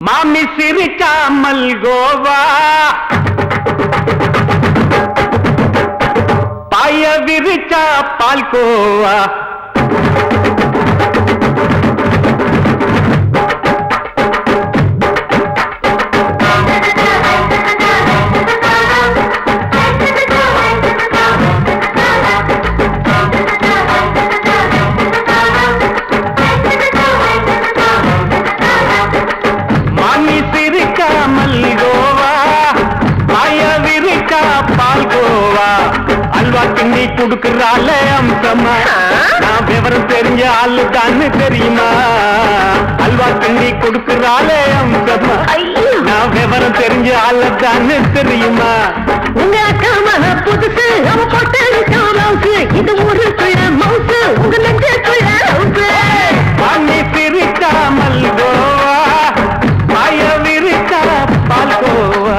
மாமி சிரிக்காமல் கோவா பாய விரிச்சா பால்கோவா கிண்ணி குடுக்கறால அம்சமா நான் விவரம் தெரிஞ்ச ஆளு தான்னு தெரியுமா அல்வா கிண்ணி குடுக்கறால அம்சமா நான் விவரம் தெரிஞ்ச ஆளு தான்னு தெரியுமா உங்க அக்காம புதுசு அவ போட்டு இது ஊருக்குள்ள மவுசு உங்க நெஞ்சுக்குள்ள வாங்கி சிரிக்காமல் கோவா பாய விரிச்சா பால்கோவா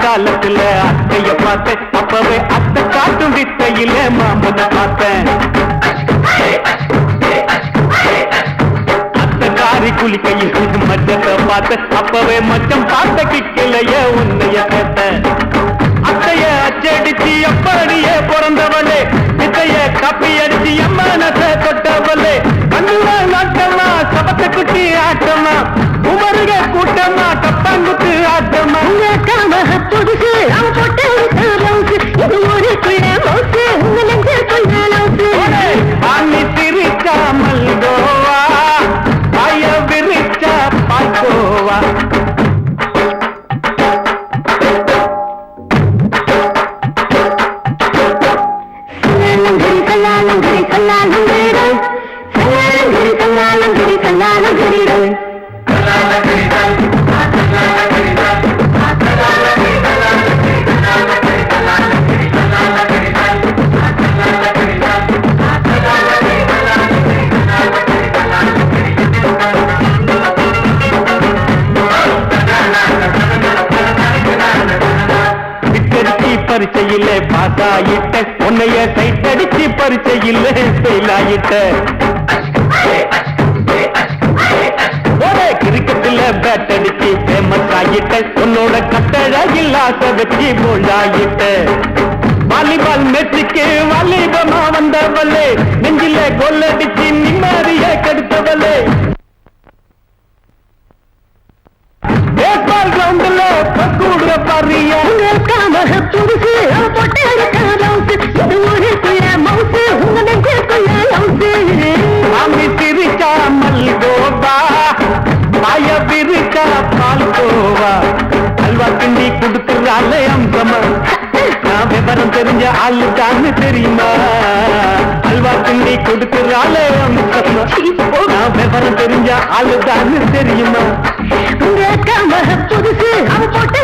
காலத்துல அத்தைய பார்த்தேன் அப்பவே அத்தை காட்டும் வித்தையில மாமனை பார்த்தேன் அத்தை காரி குளிக்கையில் மச்சத்தை பார்த்தேன் அப்பவே மச்சம் பார்த்த கிக்கலைய உன்னைய கேட்ட அத்தைய அச்சடிச்சு அப்படியே பிறந்தவளே வித்தைய கப்பி அடிச்சு எம்மனத்தை தொட்டவளே கண்ணுல நாட்டமா சபத்தை குட்டி ஆட்டமா உமருக கூட்டமா கப்பாங்குத்து ஆட்டமா புதுசு அவ போட்டு இது ஊருக்குள்ள மவுசு உங்க நெஞ்சுக்குள்ள லவுசு வாங்கி சிரிக்காமல் கோவா பாய விரிச்சா பால்கோவா பரிச்சையில பாஸ் ஆயிட்ட உன்னைய சைட் அடிச்சு பரிச்சையில ஃபெயில் ஆயிட்ட கிரிக்கெட்ல பேட் அடிச்சு ஃபேமஸ் ஆகிட்ட உன்னோட கட்டழகில் ஆசை வச்சு போல்ட் ஆகிட்ட வாலிபால் மேட்சுக்கு வாலிபமா வந்தவளே நெஞ்சில கோல் அடிச்சு நிம்மதிய கெடுத்தவளே பேஸ்பால் கிரவுண்ட்ல கூடுற பாரியா புதுசு அவ போட்டு இது ஊருக்குள்ள மவுசு உங்க நெஞ்சுக்குள்ள லவுசு மாமி சிரிக்காமல் கோவா பாய விரிச்சா பால்கோவா அல்வா கிண்டி குடுக்கறால அம்சமா நான் விவரம் தெரிஞ்ச ஆளு தான்னு தெரியுமா அல்வா கிண்டி குடுக்கறால அம்சமா நான் விவரம் தெரிஞ்ச ஆளு தான்னு தெரியுமா உங்க அக்காம புதுசு அவ போட்டு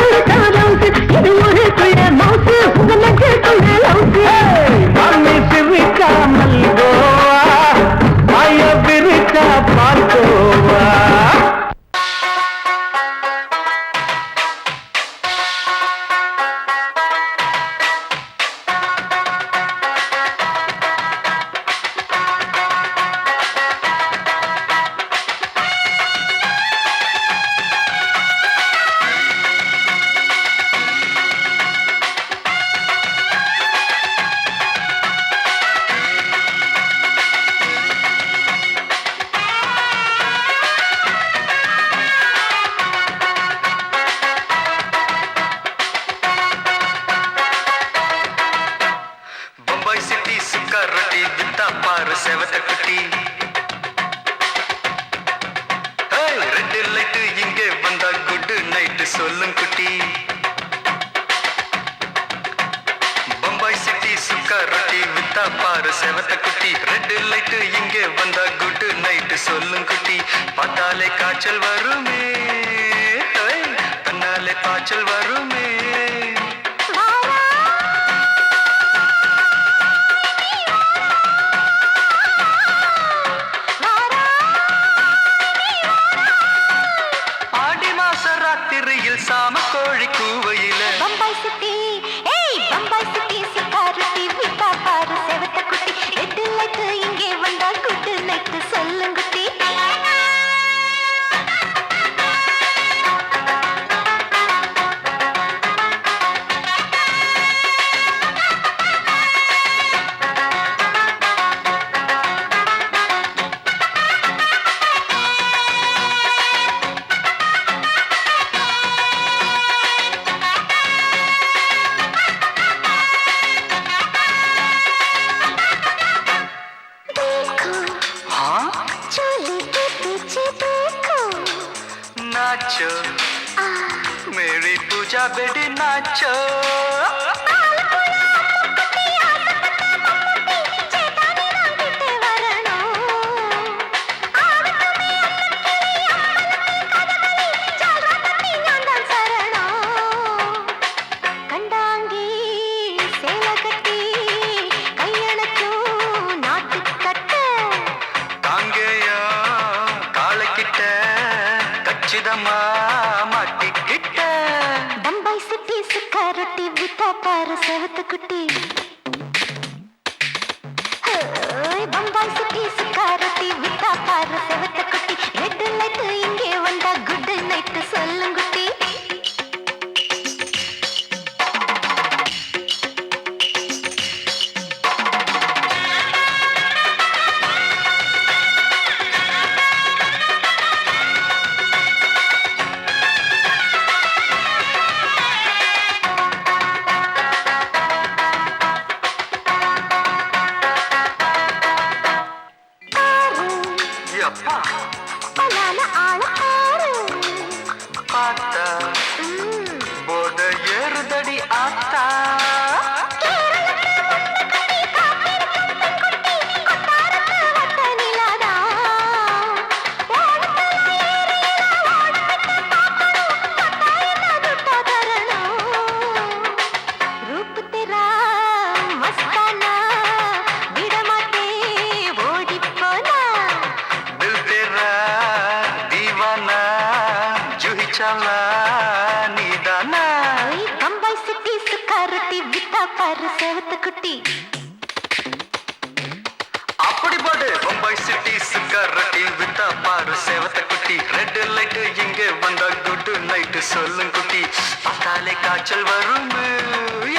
இது ஊருக்குள்ள மவுசு உங்க நெஞ்சுக்குள்ள லவுசு மாமி சிரிக்காமல் கோவா பாய விரிச்சா பால்கோவா செவத்த குட்டி ரெண்டு லைட்டு இங்கே வந்தா குட் நைட்டு சொல்லும் குட்டி வித்தா பாரு செவத்த குட்டி ரெட் லைட் இங்கே வந்தா குட் நைட் சொல்லும் குட்டி பார்த்தாலே காய்ச்சல் வருமே தன்னாலே பாய்ச்சல் வருமே ஆடி மாச ராத்திரியில் சாம கோழி கூவையில பம்பாய் சிட்டி பம்பாய் சிட்டி சிக்காரட்டி விட்டா பாரு செவத்த குட்டி ரெட் லைட் இங்கே வந்தா குட் நைட் சொல்லுங்குட்டி नाचो मेरी पूजा बेटी नाचो மாட்டிக்கிட்ட பம்பாய் சிட்டி சிக்காரட்டி விட்டா பாரு செவத்த குட்டி பம்பாய் சிட்டி சிக்காரட்டி விட்டா பாரு செவத்த குட்டி ரெட் லைட் இங்கே வந்தா குட் நைட் சொல்லுங்குட்டி பார்த்தா போத ஏறுதடி ஆத்தா பம்பாய் சிட்டி சிக்காரட்டி விட்டா பாரு செவத்த குட்டி அப்படி போடு பம்பாய் சிட்டி சிக்காரட்டி வித்தா பாரு செவத்த குட்டி ரெட் லைட் இங்கே வந்தா குட் நைட் சொல்லும் குட்டி பார்த்தாலே காய்ச்சல் வருமே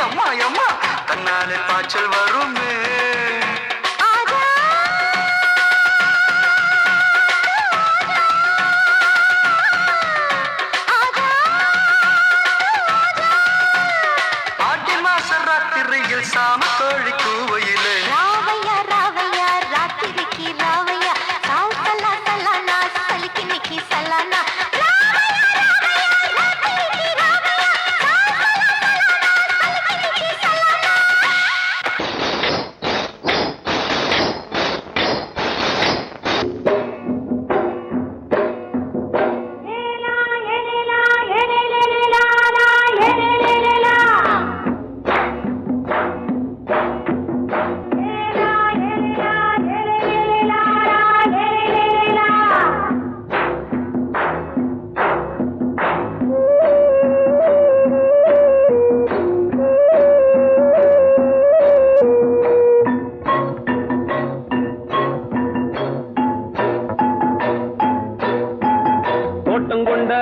அம்மா அம்மா தன்னாலே பாய்ச்சல் வருமே சாம கோழி கூவையிலே ராவையா ராவையா ராத்திரிக்கு ராவையா சாவு சலா சலானா சலிக்கு நிக்கி சலானா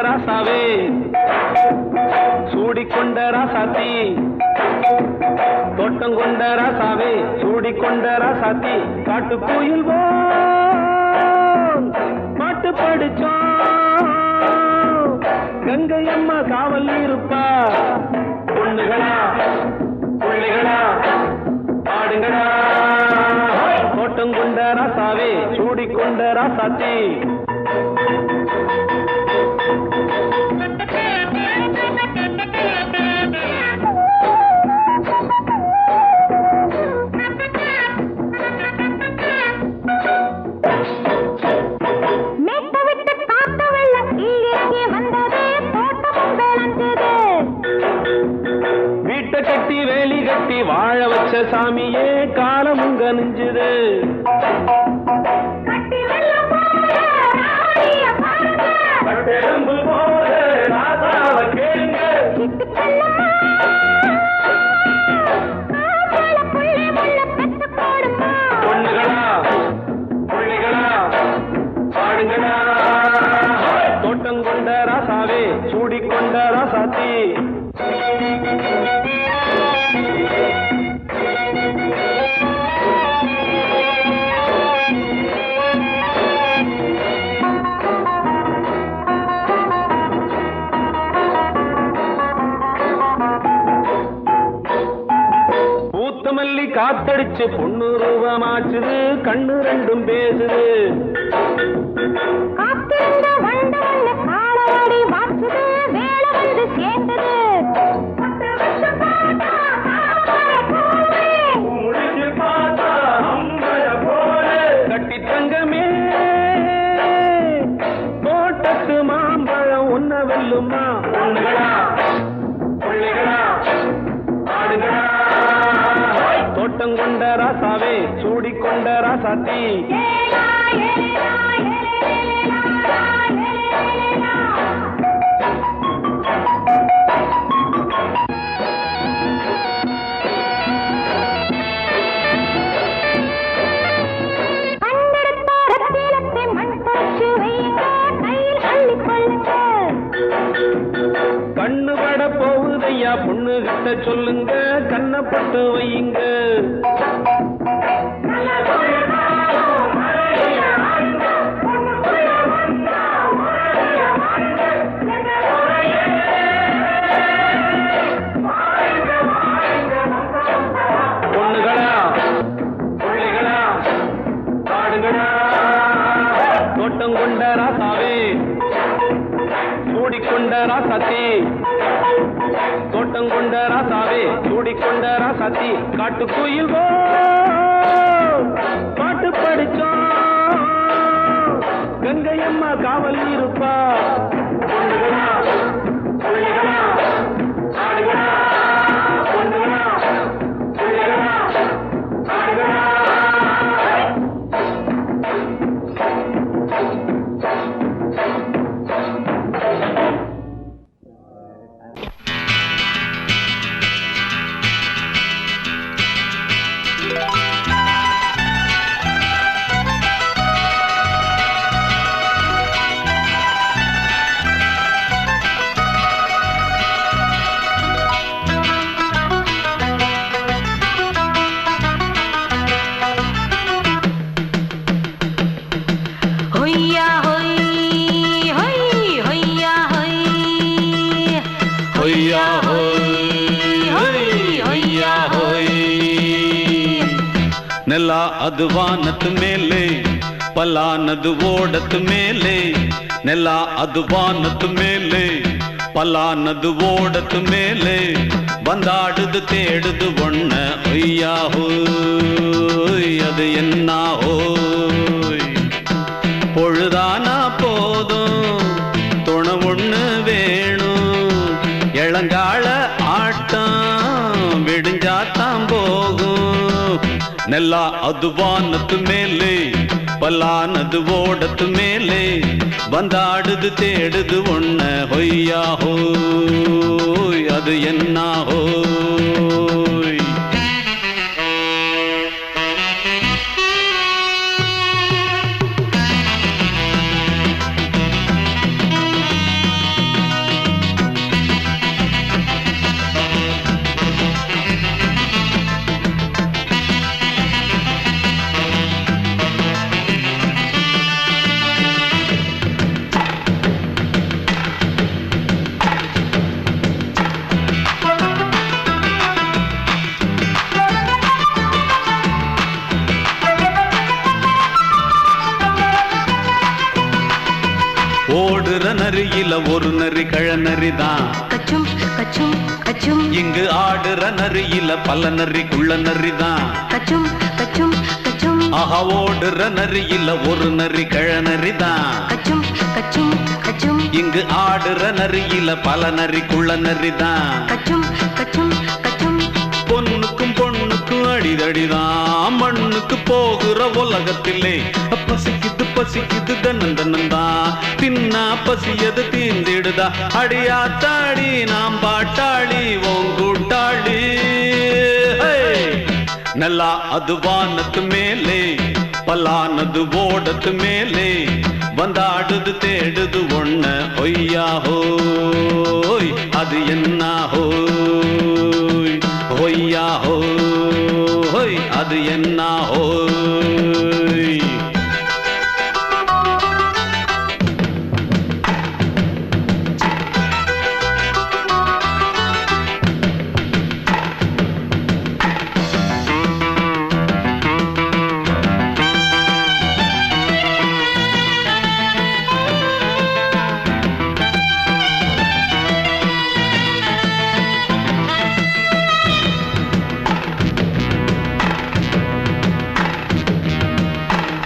ராசாவே சூடிக்கொண்ட ராசாத்தி தோட்டம் கொண்ட ராசாவே சூடிக்கொண்ட ராசாத்தி காட்டு கோயில் பாட்டு படிச்சோம் கங்கை அம்மா காவல் இருப்பா பொண்ணுகளா பிள்ளைகளா பாடுங்களா தோட்டம் கொண்ட ராசாவே சூடிக்கொண்ட ராசாத்தி வீட்டை கட்டி வேலி கட்டி வாழ வச்ச சாமியே காலமுங்க நெஞ்சுது. கட்டெரும்பு போல ராசாவ கேளுங்க. பொண்ணுகளா புள்ளிகளா பாடுங்களா. தோட்டம் கொண்ட ராசாவே சூடிக்கொண்ட ராசாத்தி. பூத்தமல்லி காத்தடிச்சு பொண்ணு ரூபமாச்சுது. கண்ணு ரெண்டும் பேசுது. கட்டி தங்கமே தோட்டத்து மாம்பழம் உன்ன வெல்லுமா. பொண்ணுகளா புள்ளிகளா ஆடுகளா. தோட்டம் கொண்ட ராசாவே சூடிக்கொண்ட ராசாத்தி. கண்ணு பட போகுதையா பொண்ணு கிட்ட சொல்லுங்க. கண்ணப்பட்டு வையுங்க. பொண்ணுகளா புள்ளிகளா பாடுங்களா. தோட்டம் கொண்ட ராசாவே சூடிக்கொண்ட ராசாத்தி. தோட்டம் கொண்ட ராசாவே சூடிக்கொண்ட ராசாத்தி. காட்டுக்குயில் பாட்டு படிச்சோம். கங்கையம்மா காவல் இருப்பா. பொண்ணுகளா புள்ளிகளா ஆடுகளா. பொண்ணுகளா புள்ளிகளா ஆடுகளா. ನೆಲ ಅದು ವಾನದ ಮೇಲೆ ಪಲಾನದು ಓಡದ ಮೇಲೆ. ನೆಲ ಅದು ವಾನದ ಮೇಲೆ ಪಲಾನದು ಓಡದ ಮೇಲೆ. ಬಂದಾಡುದು தேடுது ஒண்ண ஒய்யா ஹோய். அது என்ன ஹோய். பொழுதானா போதும் துணை ஒண்ணு வேணும். இளங்கால ஆட்டம் விடிஞ்சாத்தான் போகும். ನೆಲ ಅದು ವಾನದ ಮೇಲೆ ಪಲಾನದು ಓಡದ ಮೇಲೆ. ಬಂದಾಡುದು தேடுது ஒண்ண ಹೊಯ್ಯಾ ಹೋಯ್. ಅದು ಎನ್ನ ಹೋಯ್. ஓடுற நரியில ஒரு நரி கழநரிதான். கச்சும் கச்சும் கச்சும். இங்கு ஆடுற நரியில பல நரி குள்ள நரிதான். கச்சும் கச்சும் கச்சும். ஆஹா ஓடுற நரியில ஒரு நரி கழநரிதான். கச்சும் கச்சும் கச்சும். இங்கு ஆடுற நரியில பல நரி குள்ள நரிதான். கச்சும் கச்சும் கச்சும். அடிதான் மண்ணுக்கு போகிற உலகத்திலே பசிக்குது பசிக்குது தன்னந்தனந்தான் தின்னா பசியது தீந்திடுதா அடியாத்தாடி நாம் பாட்டாளி ஓங்கூட்டாளி நல்லா அது வானத்து மேலே பலானது ஓடத்து மேலே வந்தாடுது தேடுது ஒண்ண ஒய்யா ஹோய் அது என்ன ஹோய் ஒய்யா ஹோய் அது என்ன ஹோய்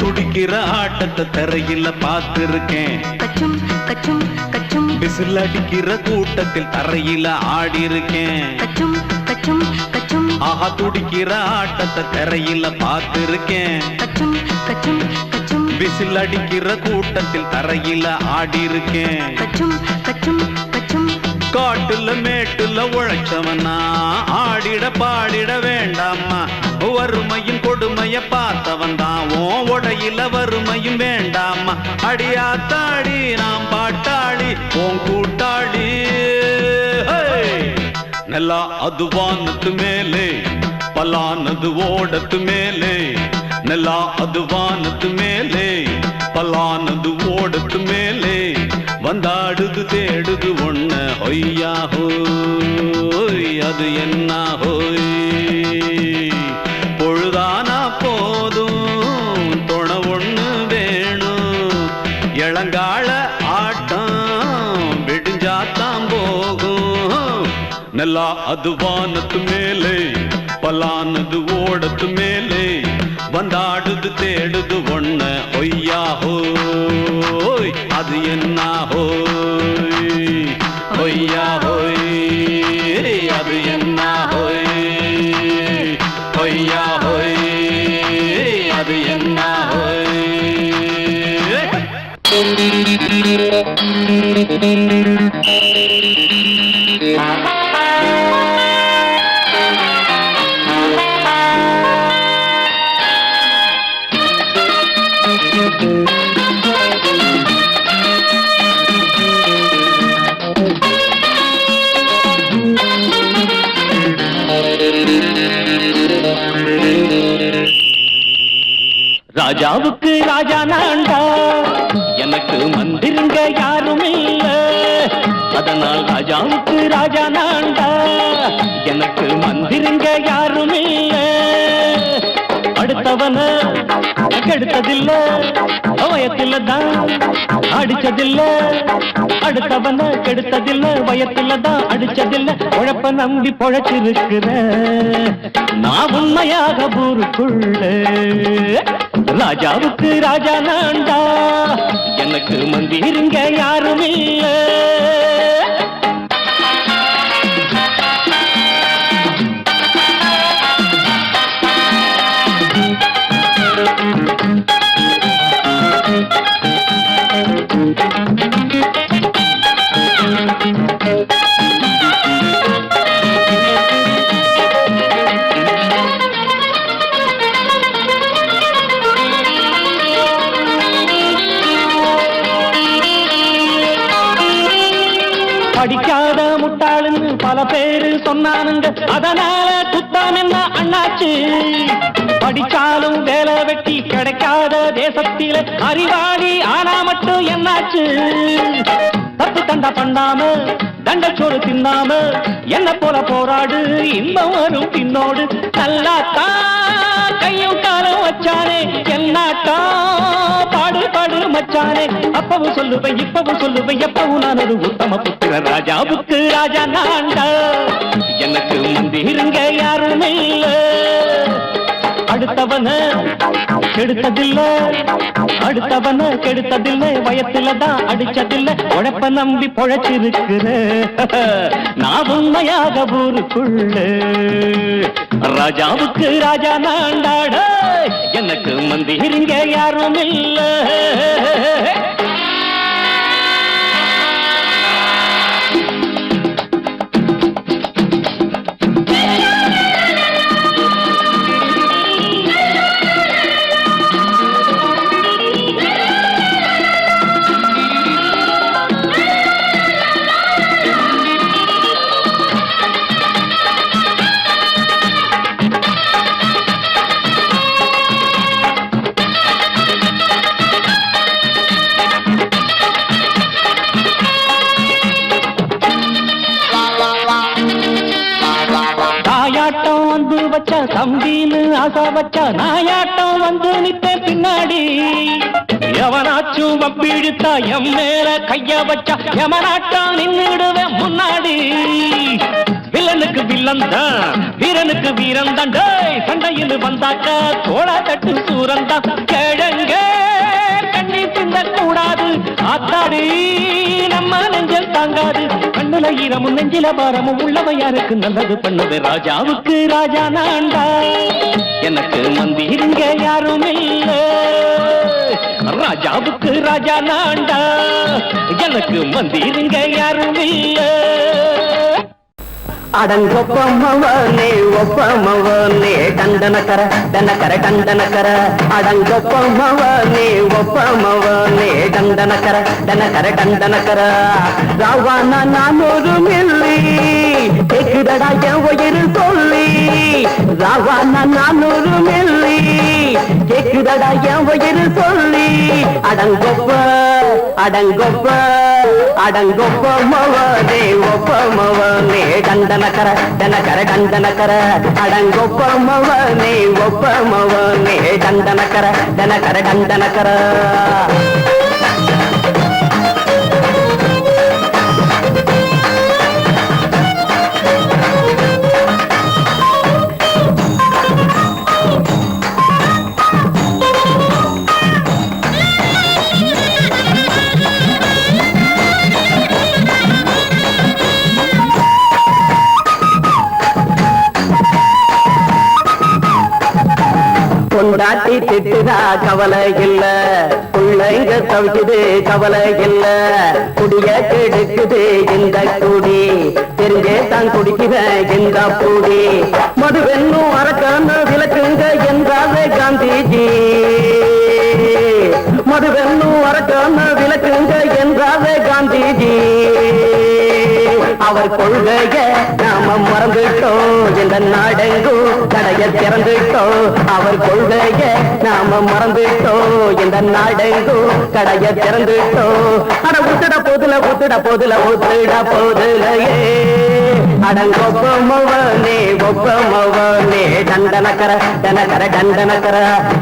துடிக்கிற ஆட்டத்தை தரையில பார்த்திருக்கேன் கச்சும் கச்சும் கச்சும் விசில் அடிக்கிற கூட்டத்தில் தரையில ஆடி இருக்கேன் கச்சும் கச்சும் கச்சும் ஆஹா துடிக்கிற ஆட்டத்தை தரையில பார்த்திருக்கேன் கச்சும் கச்சும் கச்சும் விசில் அடிக்கிற கூட்டத்தில் தரையில ஆடி இருக்கேன் கச்சும் கச்சும் கச்சும் காட்டுல மேட்டுல உழைச்சவனா ஆடிட பாடிட வேண்டாமா வறுமையின் கொடுமைய பார்த்தவன் தான் உடையில வறுமையும் வேண்டாமா அடியாத்தாடி நாம் பாட்டாளி ஓன் கூட்டாளி நல்லா அது வானத்து மேலே பலானது ஓடத்து மேலே நல்லா அது வானத்து மேலே பலானது ஓடத்து மேலே வந்தாடுது தேடுது ஒண்ண ஒய்யா ஹோய் அது என்ன ஹோய் பொழுதானா போதும் துணை ஒண்ணு வேணும் இளங்கால ஆட்டம் விடிஞ்சாத்தான் போகும் நல்லா அது வானத்து மேலே பலானது ஓடத்து மேலே வந்தாடுது தேடுது ஒண்ண ஒய்யா ஹோய் அது என்ன ஹோய் ஒய்யா ஹோய் அது என்ன ஹோய் ஒய்யா ஹோய் அது என்ன ஹோய் ராஜாவுக்கு ராஜா நான்டா எனக்கு மந்திருங்க யாரும் இல்ல அதனால் ராஜாவுக்கு ராஜா நான்டா எனக்கு மந்திருங்க யாரும் இல்ல அடுத்தவன கெடுத்ததில்ல வயத்தில தான் அடிச்சதில்ல அடுத்தவன கெடுத்ததில்ல வயத்தில தான் அடிச்சதில்ல உழப்ப நம்பி பொழைச்சிருக்கிற நான் உண்மையாக ஊருக்குள்ள ராஜாவுக்கு ராஜா நான்டா எனக்கு மந்திருங்க யாரும் இல்ல படிக்காத முட்டாளுன்னு பல பேரு சொன்னானுங்க அதனால குத்தம் என்ன அண்ணாச்சு படிச்சாலும் வேலை வெட்டி கிடைக்காத தேசத்தில அறிவாளி ஆனா மட்டும் என்னாச்சு தப்பு தண்டா பண்ணாம தண்டச்சோறு தின்னாம என்ன போல போராடு இன்பம் வரும் பின்னோடு நல்லாத்தான் கையும் காலம் வச்சானே என்னாட்டா பாடு பாடு மச்சானே அப்பவும் சொல்லுவேன் இப்பவும் சொல்லுவேன் எப்பவும் நான் ஒரு உத்தம புத்திர ராஜாவுக்கு ராஜா நான்டா எனக்கு மந்திருங்க யாருமே இல்ல அடுத்தவன கெடுத்ததில்ல அடுத்தவன கெடுத்ததில்ல வயத்துல தான் அடிச்சதில்ல உழைப்ப நம்பி பொழைச்சிருக்கிற நான் உண்மையாக ஊருக்குள்ள ராஜாவுக்கு ராஜா நாண்டாட எனக்கு மந்திரிங்க யாரும் இல்ல தம்பின்னு ஆசா வச்சா நாயாட்டம் வந்து நித்த பின்னாடி எவனாச்சும் வப்பிழுத்தா எம் மேல கைய வச்சா எவனாட்டம் நின்னுடுவேன் முன்னாடி வில்லனுக்கு வில்லன் தான் வீரனுக்கு வீரன் தான் சண்டையில் வந்தாக்க தோளா தட்டு சூரன் தான் கிழங்க கண்ணி தின்ன கூடாது ஆத்தாடி நம்ம நெஞ்சல் தாங்காது கண்ணுல ஈரமும் நெஞ்சில பாரமும் உள்ளவன் யாருக்கு நல்லது பண்ணது ராஜாவுக்கு ராஜா நான்டா எனக்கு மந்திரிங்க யாரும் இல்ல ராஜாவுக்கு ராஜா நான்டா எனக்கு மந்திரிங்க யாரும் இல்ல அடங்கொப்பமவனே ஒப்பமவனே டண்டனக்கர டனக்கர டண்டனக்கர அடங்கொப்பமவனே ஒப்பமவனே டண்டனக்கர டனக்கர டண்டனக்கர ராவானா நான் ஒரு மில்லி கேக்குதடா என் உயிர் சொல்லி ராவானா நான் ஒரு மில்லி கேக்குதடா என் உயிர் சொல்லி அடங்கொப்ப அடங்கொப்ப அடங்கொப்பமவனே ஒப்பமவனே டண்டனக்கர டனக்கர டண்டனக்கர அடங்கொப்பமவனே ஒப்பமவனே டண்டனக்கர டனக்கர டண்டனக்கர கொண்டாட்டி திட்டுதா கவலை இல்ல பிள்ளைங்க தவிக்குது கவலை இல்ல குடிய கெடுக்குது இந்த குடி தெரிஞ்சே தான் குடிக்குத இந்த பூடி மதுவென்னும் அரக்கான விளக்குங்க என்றாவே காந்திஜி மதுவென்னும் அரக்கான விளக்குங்க என்றாவே காந்திஜி அவர் கொள்கைய நாம மறந்துட்டோம் இந்த நாடெங்கும் கடைய திறந்துட்டோம் அவர் கொள்கைய நாம மறந்துட்டோம் இந்த நாடெங்கும் கடைய திறந்துட்டோம் அட ஊத்துட போதுல ஊத்துட போதுல ஊத்துட போதுலையே அடங்கொப்பமவனே ஒப்பமவனே டண்டனக்கர டனக்கர டண்டனக்கர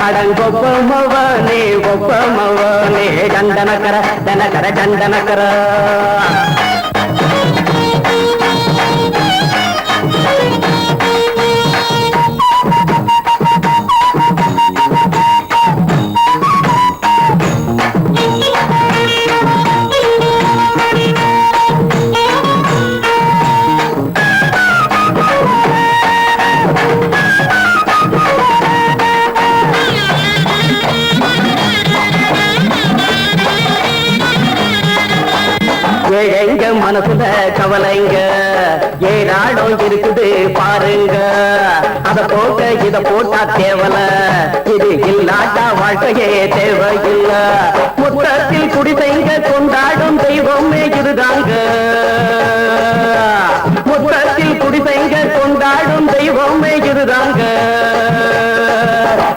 அடங்கொப்பமவனே ஒப்பமவனே டண்டனக்கர டனக்கர டண்டனக்கர எங்க மனசுல கவலைங்க ஏராளம் இருக்குது பாருங்க அத போக்க இத போட்டா தேவல இது இல்லாட்டா வாழ்க்கையே தேவையில்ல முத்தத்தில் குடிசைங்க கொண்டாடும் தெய்வமே இதுதாங்க முத்தத்தில் குடிசைங்க கொண்டாடும் தெய்வமே இதுதாங்க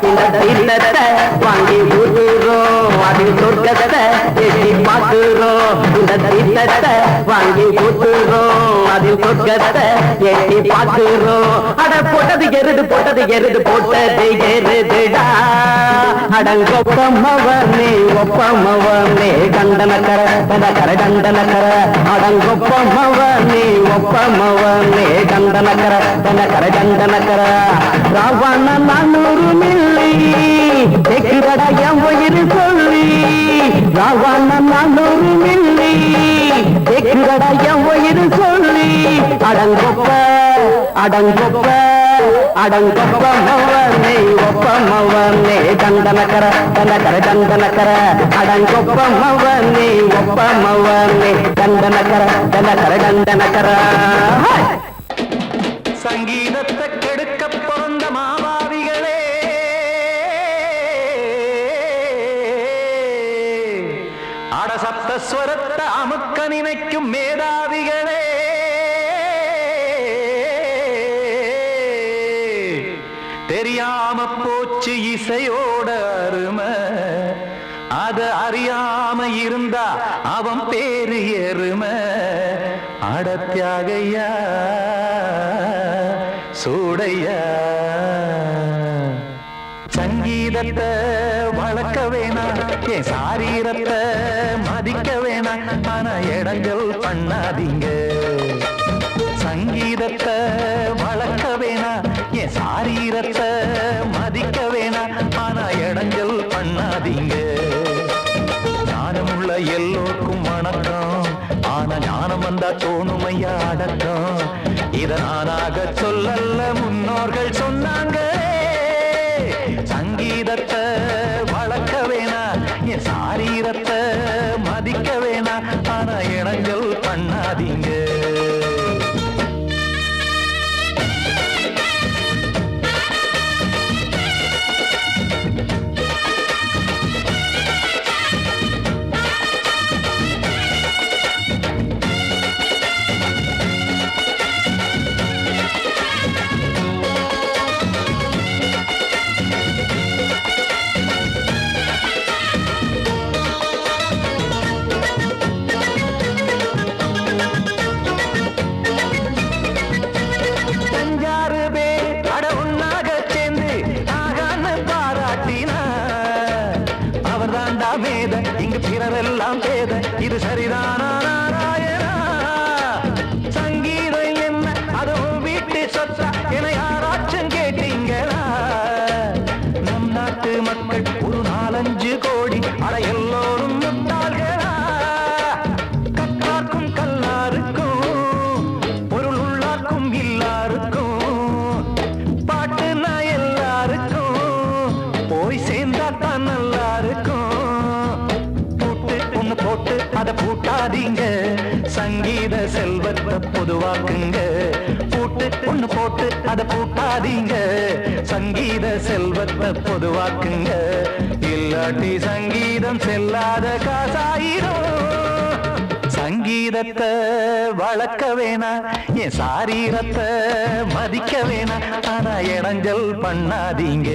இந்த தீர்த்தத்தை வாங்கி ஊதுறோம் அதில் சொர்க்கத்தை எட்டி பார்க்கிறோம் இந்த தீர்த்தத்தை வாங்கி ஊத்துறோம் அதில் சொர்க்கத்தை எட்டி பார்க்கிறோம் அட போட்டது எருது போட்டது எருதுடா அடங்கொப்பமவனே ஒப்பமவனே கண்டனக்கர டனக்கர டண்டனக்கர அடங்கொப்பமவனே ஒப்பமவனே கண்டனக்கர டனக்கர டண்டனக்கர ராவண 400 மில்லி கேக்குதடா என் உயிர் சொல்லி ராவண 400 மில்லி கேக்குதடா என் உயிர் சொல்லி அடங்கொப்ப அடங்கொப்ப அடங்கொப்பமவனே ஒப்பமவனே தந்தனக்கர தந்தக்கர தந்தனக்கர அடங்கொப்பமவனே ஒப்பமவனே தந்தனக்கர தந்தக்கர தந்தனக்கர. சங்கீதத்தை கெடுக்க பிறந்த மாபாவிகளே, அடசப்தஸ்வரத்தை அமுக்க நினைக்கும் மேதாவிகளே, தெரியாம போச்சு இசையோட அருமை, அத அறியாம இருந்தா அவன் பேரு எருமை. அடத்தியாகையா சூடையா சங்கீதத்தை வளர்க்க வேணாம், என் சாரீரத்தை மதிக்க வேணாம், ஆனா இடங்கள் பண்ணாதீங்க. சங்கீதத்தை வளர்க்க வேணாம், என் சாரீரத்தை மதிக்க வேணாம், ஆனா இடங்கள் பண்ணாதீங்க. ஞானமுள்ள எல்லோருக்கும் வணக்கம், ஆனா ஞானம் வந்தா தோணுமையா அடக்கம். இத நானாக சொல்லல்ல, முன்னோர்கள் சொன்னாங்க. சங்கீதத்தை வளர்க்க வேணா, என் சாரீரத்தை மதிக்க வேணா, ஆனா இடங்கள் பண்ணாதீங்க. இங்கு பிறரெல்லாம் பேத, இது சரிதானா நாராயணா? சங்கீதம் என்ன அதுவும் வீட்டு சொத்தா என யாராச்சும் கேட்டீங்களா? நம் நாட்டு மக்கள் ஒரு 4-5 கோடி, அட எல்லோரும் முட்டாள்களா? கற்றார்க்கும் கல்லாருக்கும் பொருள் உள்ளார்க்கும் இல்லாருக்கும் பாட்டுனா எல்லாருக்கும் போய் சேர்ந்தா தான் நல்லா இருக்கும். போட்டு அத பூட்டாதீங்க, சங்கீத செல்வத்தை பொதுவாக்குங்க. ஒண்ணு போட்டு அத பூட்டாதீங்க, சங்கீத செல்வத்தை பொதுவாக்குங்க. இல்லாட்டி சங்கீதம் செல்லாத காசாயிரும். சங்கீதத்தை வளர்க்க வேணா, என் சாரீரத்தை மதிக்க வேணா, ஆனா இடைஞ்சல் பண்ணாதீங்க.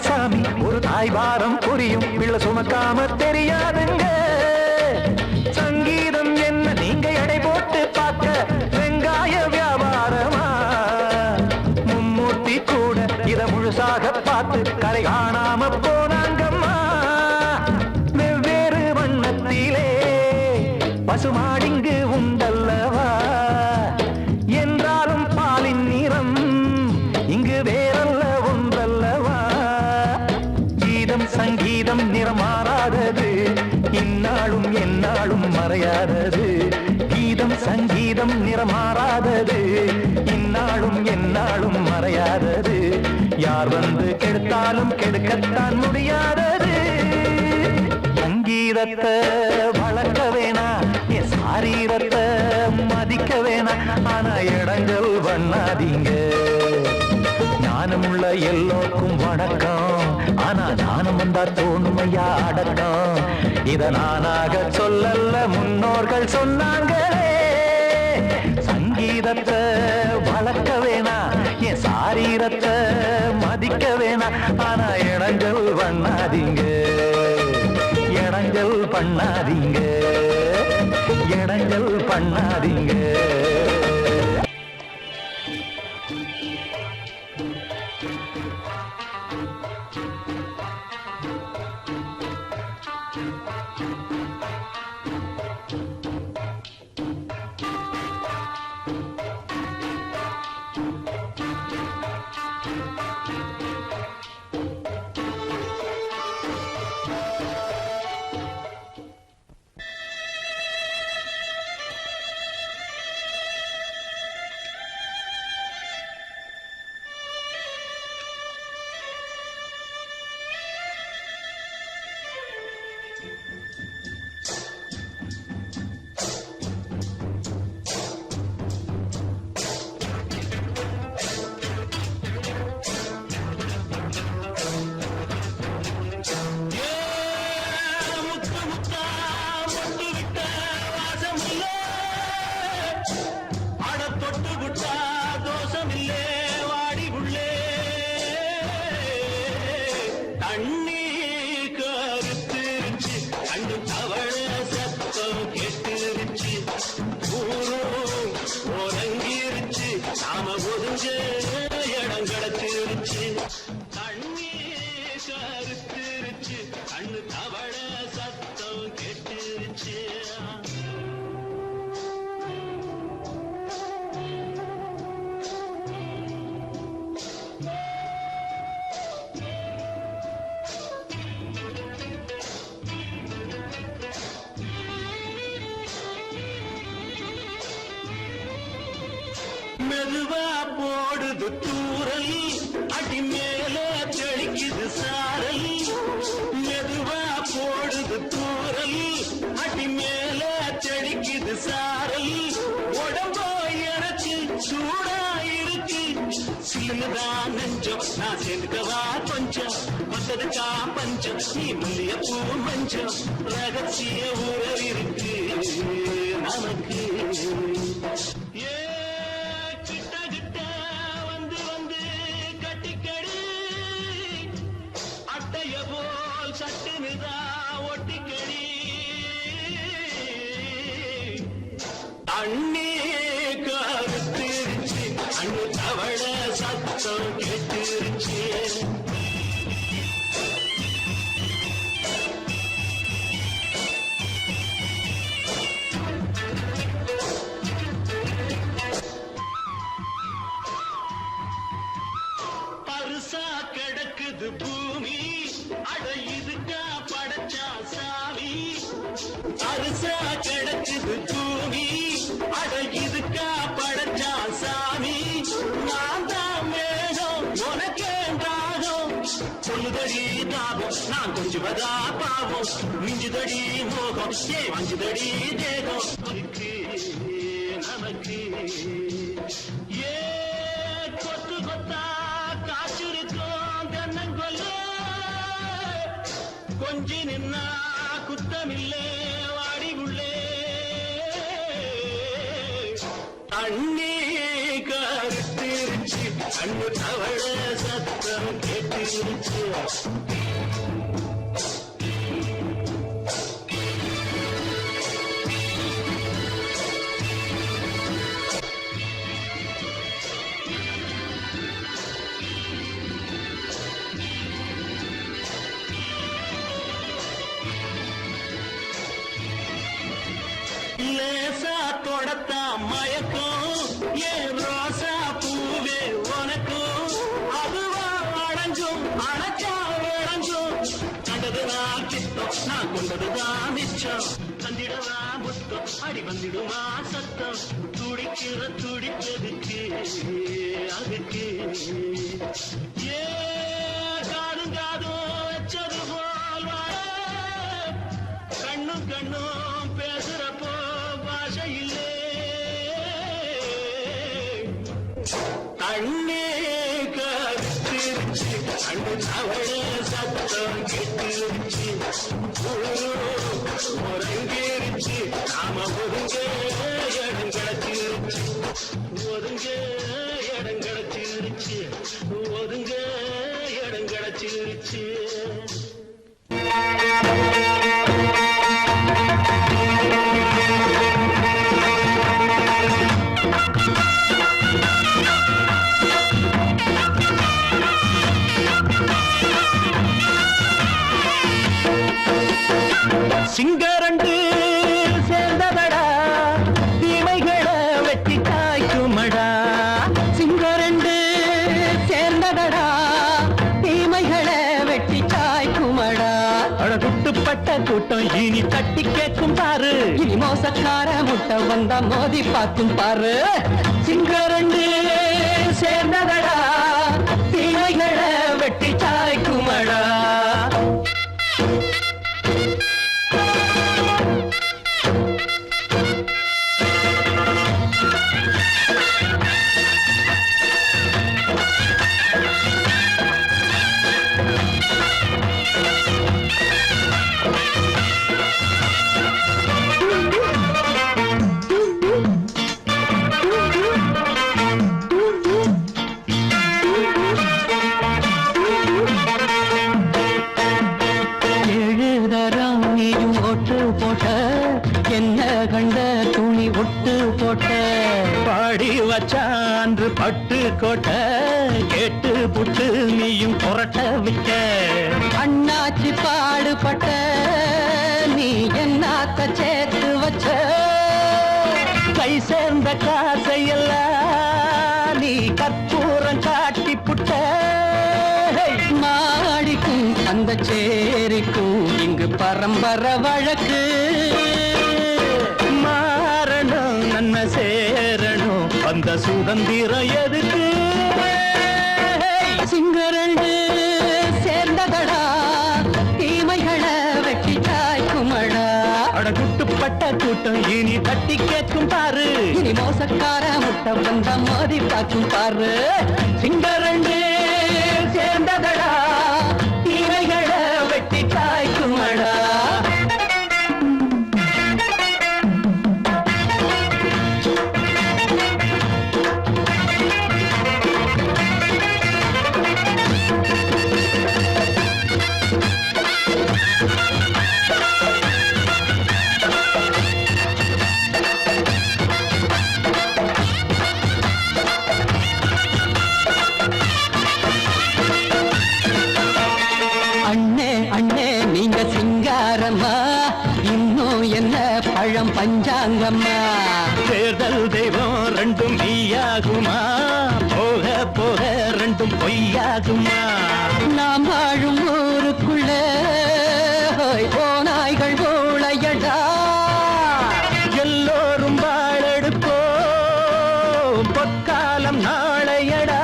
சாமி ஒரு தாய் வாரம் புரியும், பிள்ளை சுமக்காம தெரியாதுங்க. சங்கீதம் என்ன நீங்க எடை போட்டு பார்க்க வெங்காய வியாபாரமா? மும்மூர்த்தி கூட இத முழுசாக பார்த்து கரை காணாம போனாங்கம்மா. வெவ்வேறு வண்ணத்திலே பசுமாடிங்கு உண்டல்லவா? என்றாலும் பாலின் நிறம் இங்கு வேறல்ல ஒன்றல்லவா? சங்கீதம் நிறமாறாதது, இந்நாளும் எந்நாளும் மறையாதது. கீதம் சங்கீதம் நிறமாறாதது, இந்நாளும் எந்நாளும் மறையாதது. யார் வந்து கெடுத்தாலும் கெடுக்கத்தான் முடியாதது. சங்கீதத்தை வளர்க்க வேணா, என் சாரீரத்தை மதிக்க வேணா, ஆனா இடங்கள் பண்ணாதீங்க. ஞானமுள்ள எல்லோருக்கும் வணக்கம், ஆனா ஞானம் வந்தா தோணுமையா அடக்கம். இத நானாக சொல்லல்ல, முன்னோர்கள் சொன்னாங்களே. சங்கீதத்தை வளர்க்க வேணா, என் சாரீரத்தை மதிக்க வேணா, ஆனா இடங்கள் பண்ணாதீங்க. இடைஞ்சல் பண்ணாதீங்க, இடைஞ்சல் பண்ணாதீங்க. மெதுவா போடுது தூரல், அடி மேல தெளிக்குது சாரல். மெதுவா போடுது தூரல், அடி மேல தெளிக்குது சாரல். உடம்போ எனக்கு சூடா இருக்கு, சில்லுதான் நெஞ்சம், நான் சேர்ந்துக்கவா கொஞ்சம். வந்ததுக்கா பஞ்சம், நீ மல்லிய பூ மஞ்சம். ரகசிய உறவு இருக்கு நமக்கு. அண்ணே கருத்திருச்சு, அண்ணு தவள சத்தம் கேட்டுருச்சு. பரிசா கிடக்குது பூமி, அட இதுக்கா படைச்சா சாமி. பரிசா கிடக்குது பூமி, அட இதுக்கா படைச்சா சாமி. நான் தான் வேணும் உனக்கேண்டாகும், சொல்லுதடி தாபம் நான் கொஞ்சுவதா பாவம். மிஞ்சுதடி மோகம் ஏ வஞ்சுதடி தேகம் நமக்கு. ஏ கொத்து கொத்தா காற்றிருக்கும் தென்னங்கொல்ல, கொஞ்சி நின்னா குத்தமில்லே வாடி உள்ளே. அண்ணே கருத்திருச்சு, அண்ணு தவள சத்தம் கேட்டிருச்சு. லேசா தொடத்தா மயக்கும், ஏன் ரோசா பூவே உனக்கும். அதுவா அடைஞ்சும் அடைச்சா விளைஞ்சும், கண்டதுதான் கித்தம் நான் கொண்டதுதான் மிச்சம். தந்திடவா முத்தம் அடி வந்திடுமா சத்தம், துடிக்கிற துடிப்பதுக்கு அதுக்கு. ஏ காதும் காதும் வச்சது போல் வாழ, கண்ணும் கண்ணும் பேசுறப்போ பாஷை இல்லே. அண்ணே கருத்திருச்சு, அண்ணு தவள சத்தம் கேட்டுருச்சு. உறங்கிருச்சு, நாம ஒதுங்க இடம் கிடச்சிருச்சு. ஒதுங்க இடம் கிடச்சிருச்சு, ஒதுங்க இடம் கிடச்சிருச்சு. சிங்கரண்டு சேர்ந்ததடா தீமைகளை வெட்டி காய்க்குமடா. சிங்கரண்டு சேர்ந்ததடா தீமைகளை வெட்டி காய்க்குமடா. அழகுட்டுப்பட்ட கூட்டம் இனி தட்டி கேட்கும் பாரு. இனி மோசக்கார முட்டை வந்தா மோதி பார்க்கும் பாரு. சிங்கரண்டு சேர்ந்ததடா தீமைகளை வெட்டி காய்க்குமடா. வச்சான்று பட்டு கோட்டை கேட்டு புட்டு நீயும் புரட்ட விட்ட. அண்ணாச்சி பாடுபட்ட நீ என்னாத்த சேர்த்து வச்ச. கை சேர்ந்த காசையெல்லாம் நீ கற்பூரம் காட்டி புட்ட. மாடிக்கும் அந்த சேரிக்கும் இங்கு பரம்பரை வழக்கு. மாறணும் நன்மை சேரணும் அந்த சுதந்திரம் எதுக்கு. சிங்கரண்டு சேர்ந்ததடா தீமைகளை வெட்டி காய்க்குமடா. அடகுட்டுப்பட்ட கூட்டம் இனி தட்டி கேட்கும் பாரு. இனி மோசக்கார முட்டை வந்த மோதி பார்க்கும் பாரு. சிங்கரண்டு சேர்ந்ததடா தீமைகளை வெட்டி காய்க்குமடா. இன்னும் என்ன பழம் பஞ்சாங்கம்மா. தேர்தல் தெய்வம் ரெண்டும் மெய்யாகுமா போக போக ரெண்டும் பொய்யாகுமா. நாம் வாழும் ஊருக்குள்ள போனாய்கள் போளையடா. எல்லோரும் வாழெடுப்போ பொற்காலம் நாளையடா.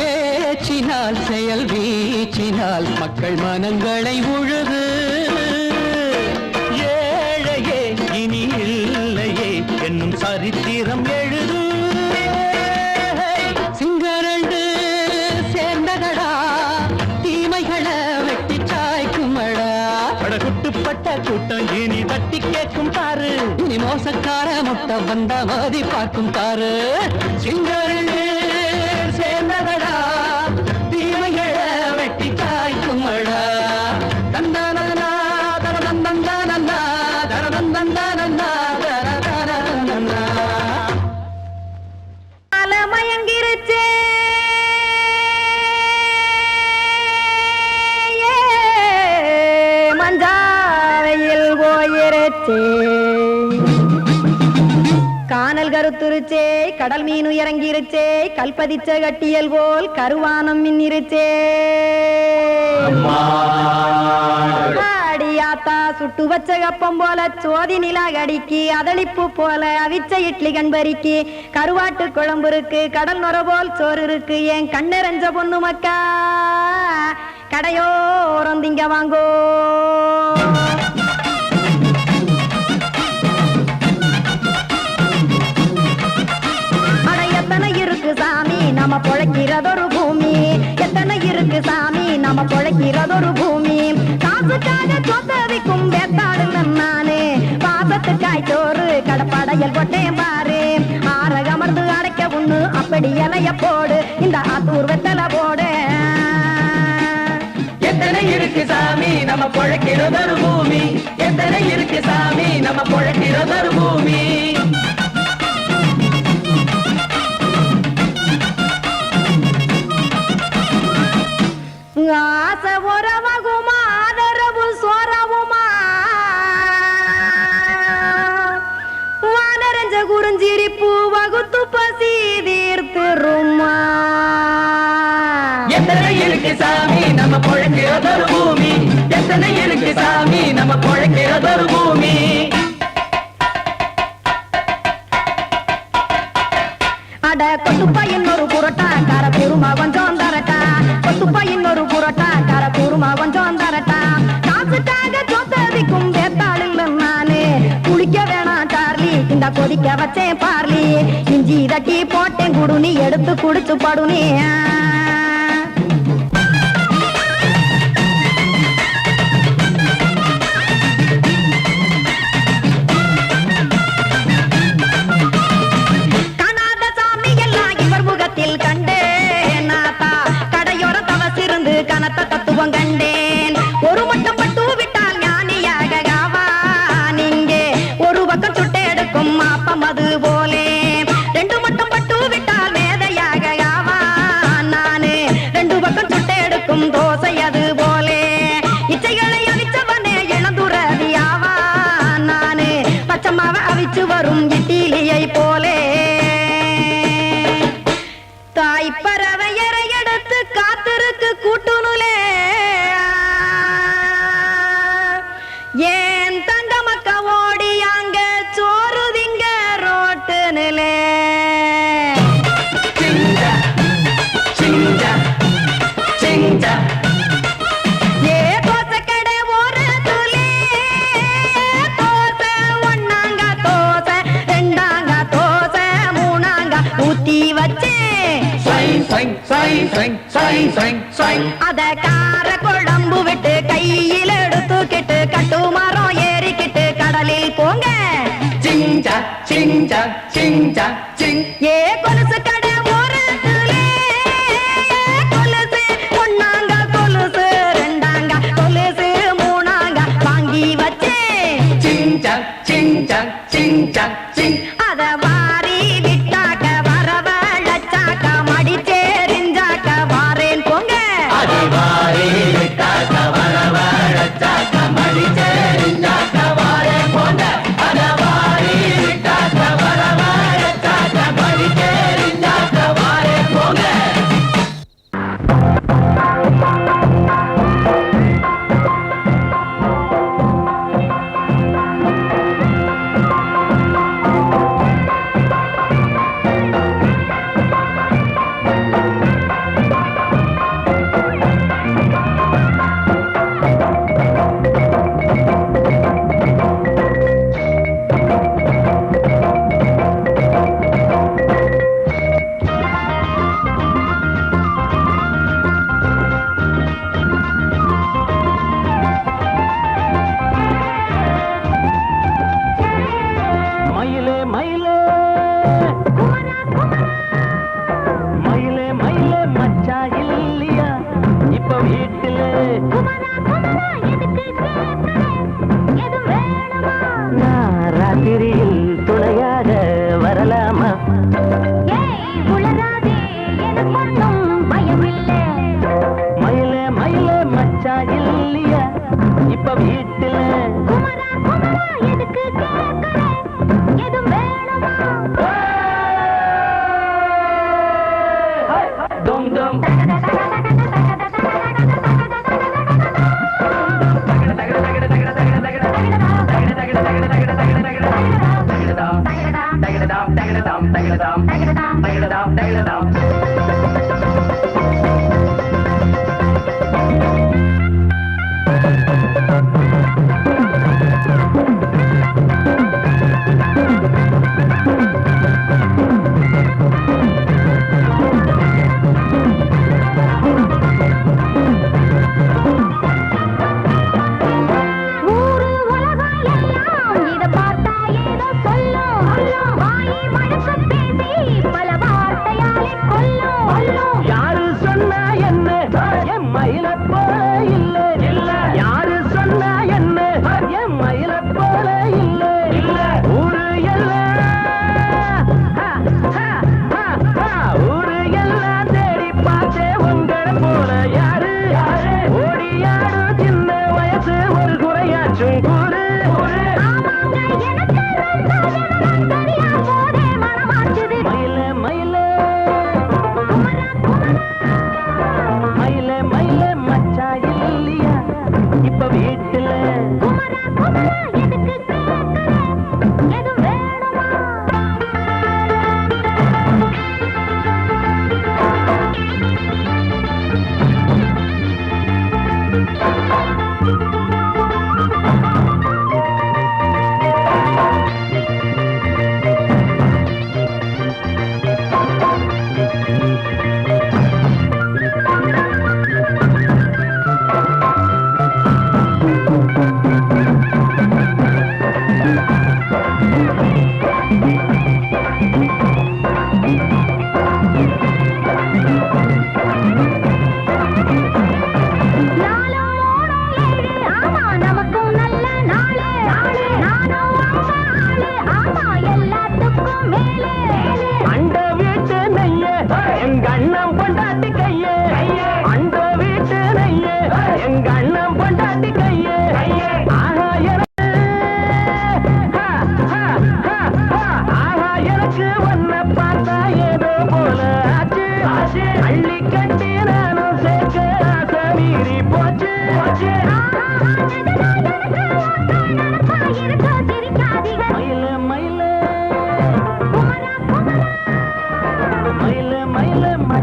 பேச்சினால் செயல் வீச்சினால் மக்கள் மனங்களை உழுது. ஏழையே இனி இல்லையே என்னும் சரித்திரம் எழுது. சிங்கரண்டு சேர்ந்ததடா தீமைகளை வெட்டி சாய்க்குமடா. அடகுட்டுப்பட்ட கூட்டம் இனி தட்டி கேட்கும் பாரு. இனி மோசக்கார முட்டை வந்த மோதி பார்க்கும் பாரு. சிங்கரண்டு சேர்ந்ததடா தீமைகளை வெட்டி காய்க்குமடா. தந்தானா தரதந்தந்தானா தரதந்தந்தானா தரதந்தந்தானா. மயங்கிருச்சே மஞ்சாவையில் போயிருச்சே. கானல் கருத்துருச்சே கடல் மீன் இறங்கிருச்சே. கல்பதிச்ச கட்டியல் போல் கருவானம் மின்னிருச்சே. அடியாத்தா சுட்டு வச்ச கப்பம் போல சோதி நிலா கடிக்கு. அதளிப்பு போல அவிச்ச இட்லி கண்பறிக்கு. கருவாட்டு குழம்பு இருக்கு கடல் நொர போல் சோறு இருக்கு. என் கண்ணெரஞ்ச பொண்ணு மக்கா கடையோரம் திங்க வாங்கோ. எத்தனை இருக்கு சாமி நம்ம பொழைக்கிறதொரு பூமி. எத்தனை இருக்கு சாமி நம்ம பொழைக்கிறதொரு பூமி. காசுக்காக சொத்ததிக்கும் வேத்தாடு நானே. பாசத்துக்காய் சோறு கடப்படையல் போட்டேன் பாரு. ஆரகமர்ந்து அடைக்க ஒண்ணு அப்படி இலைய போடு. இந்த ஆத்தூர் வெத்தலை போடு. எத்தனை இருக்கு சாமி நம்ம பொழைக்கிறதொரு பூமி. எத்தனை இருக்கு சாமி நம்ம பொழைக்கிறதொரு பூமி. ஆசை உறவகுமா ஆதரவு சோரவுமா நம்ம பொழைக்கிறதொரு பூமி எத்தனை இருக்கு சாமி நம்ம பொழைக்கிறதொரு பூமி அட கொத்துப்பா இன்னொரு புரோட்டா கார குருமா கொஞ்சம் தரட்டா கொத்துப்பா இன்னொரு புரோட்டா கார குருமா கொஞ்சம் தரட்டா காசுக்காக சொத்ததிக்கும் வேத்தாளில் நானு குளிக்க வேணாம் சார்லி இந்த கொதிக்க வச்சேன் பார்லி இஞ்சி தட்டி போட்டேன் குடுனி எடுத்து குடிச்சு படுனி தத்துவம் கண்டேன் ஒரு மட்டும் பட்டு விட்டால் ஞானியாக நீங்கே ஒரு பக்கம் சுட்டு எடுக்கும் மாப்பம் அது போலே ரெண்டு மட்டும் பட்டு விட்டால் மேதையாக நானு ரெண்டு பக்கம் சுட்டு எடுக்கும் தோசை அது போலே இச்சைகளை அவிச்சவனே இளந்துறவியாவா நானு பச்சமாவ அவிச்சு வரும் இட்டிலியை போலே தாய் பறவையரை எடுத்து காத்திருக்கு கூட்டுனுலே ஏன் தங்க மக்க ஓடி அங்க சோறுதிங்க ரோட்டு நிலே ஏ தோசை கடை ஒரு துளி தோசை ஒன்னாங்க தோசை ரெண்டாங்க தோசை மூணாங்க ஊத்தி வச்சே அத கார குழம்பு விட்டு கையில் எடுத்துக்கிட்டு கட்டு மரம் ஏறிக்கிட்டு கடலில் போங்க ஏ கொலுசு கடை ஓரத்துலே கொலுசு ஒன்னாங்க கொலுசு ரெண்டாங்க கொலுசு மூணாங்க வாங்கி வச்சே அத வாரி விட்டாக்க வரவழைச்சாக்க மடிச்சேரிஞ்சாக்க வாரேன் போங்க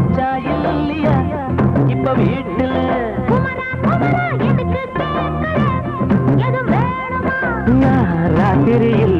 மச்சா இல்லையா இப்ப வீட்டுல எதுக்கு கேட்கல எது வேணுமா ராத்திரியில்